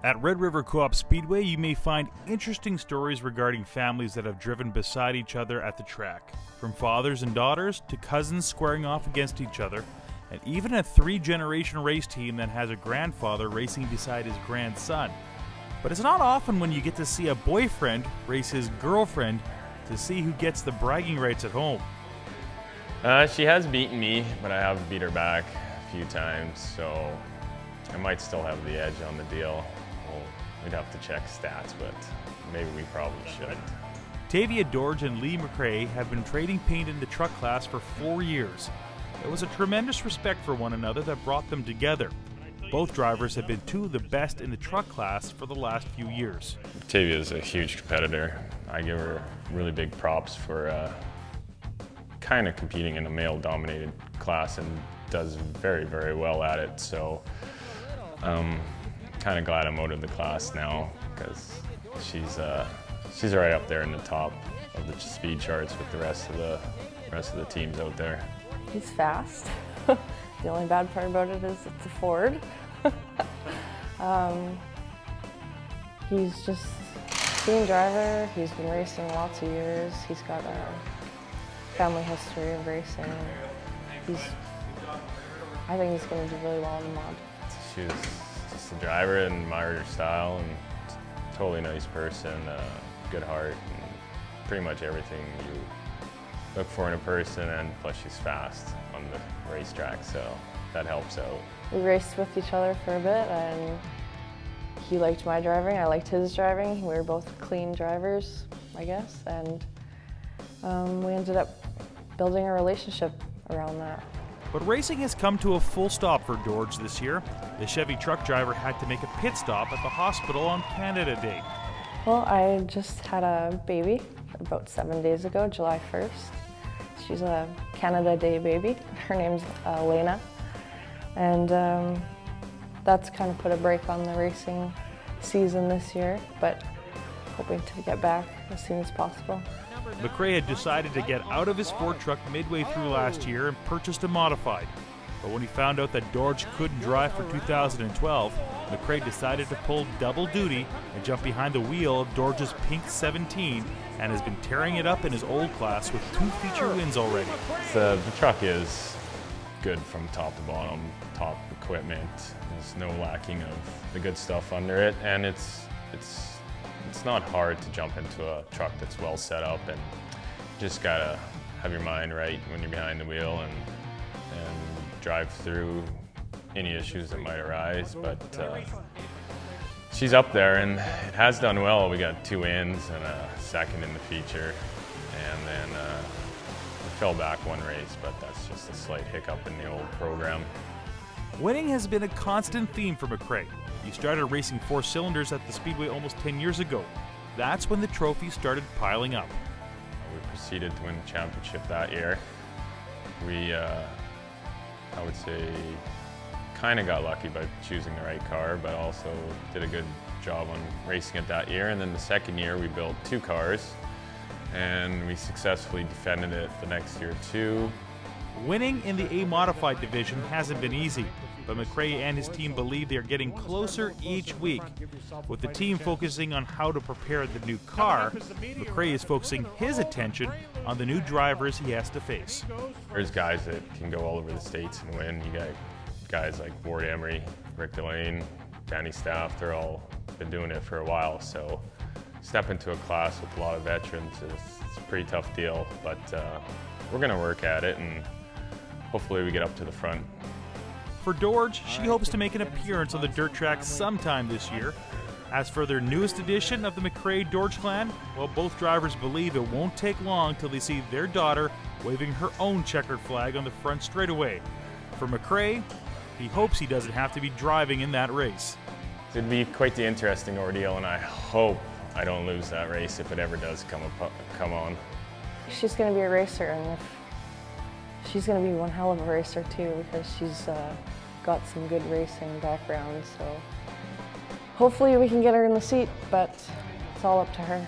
At Red River Co-op Speedway, you may find interesting stories regarding families that have driven beside each other at the track. From fathers and daughters to cousins squaring off against each other, and even a 3-generation race team that has a grandfather racing beside his grandson. But it's not often when you get to see a boyfriend race his girlfriend to see who gets the bragging rights at home. She has beaten me, but I have beat her back a few times, so I might still have the edge on the deal. We'd have to check stats, but maybe we probably shouldn't. Tavia Dorge and Lee McRae have been trading paint in the truck class for 4 years. There was a tremendous respect for one another that brought them together. Both drivers have been two of the best in the truck class for the last few years. Tavia is a huge competitor. I give her really big props for kind of competing in a male-dominated class and does very, very well at it. So kind of glad I'm out of the class now because she's right up there in the top of the speed charts with the rest of the teams out there. He's fast. The only bad part about it is it's a Ford. He's just a clean driver. He's been racing lots of years. He's got a family history of racing. I think he's going to do really well in the mod. She's just a driver and admired her style and totally nice person, good heart, and pretty much everything you look for in a person, and plus she's fast on the racetrack, so that helps out. We raced with each other for a bit, and he liked my driving, I liked his driving. We were both clean drivers, I guess, and we ended up building a relationship around that. But racing has come to a full stop for Dorge this year. The Chevy truck driver had to make a pit stop at the hospital on Canada Day. Well, I just had a baby about 7 days ago, July 1st. She's a Canada Day baby. Her name's Lena. And that's kind of put a break on the racing season this year, but hoping to get back as soon as possible. McRae had decided to get out of his Ford truck midway through last year and purchased a modified. But when he found out that Dorge couldn't drive for 2012, McRae decided to pull double duty and jump behind the wheel of Dorge's pink 17 and has been tearing it up in his old class with 2 feature wins already. The truck is good from top to bottom, top equipment. There's no lacking of the good stuff under it, and it's not hard to jump into a truck that's well set up, and you just gotta have your mind right when you're behind the wheel and drive through any issues that might arise. But she's up there and it has done well. We got 2 wins and a second in the feature, and then we fell back 1 race, but that's just a slight hiccup in the old program. Winning has been a constant theme for McRae. He started racing 4 cylinders at the Speedway almost 10 years ago. That's when the trophies started piling up. We proceeded to win the championship that year. We, I would say, kind of got lucky by choosing the right car, but also did a good job on racing it that year. And then the second year we built 2 cars, and we successfully defended it the next year too. Winning in the A-modified division hasn't been easy, but McRae and his team believe they are getting closer each week. With the team focusing on how to prepare the new car, McRae is focusing his attention on the new drivers he has to face. There's guys that can go all over the States and win. You got guys like Ward Emery, Rick Delane, Danny Staff, they're all been doing it for a while, so step into a class with a lot of veterans is a pretty tough deal, but we're gonna work at it and hopefully we get up to the front. For Dorge, she hopes to make an appearance on the dirt track sometime this year. As for their newest edition of the McRae-Dorge clan, well, both drivers believe it won't take long till they see their daughter waving her own checkered flag on the front straightaway. For McRae, he hopes he doesn't have to be driving in that race. It'd be quite the interesting ordeal, and I hope I don't lose that race if it ever does come on. She's going to be a racer, and she's going to be one hell of a racer too, because she's got some good racing background, so hopefully we can get her in the seat, but it's all up to her.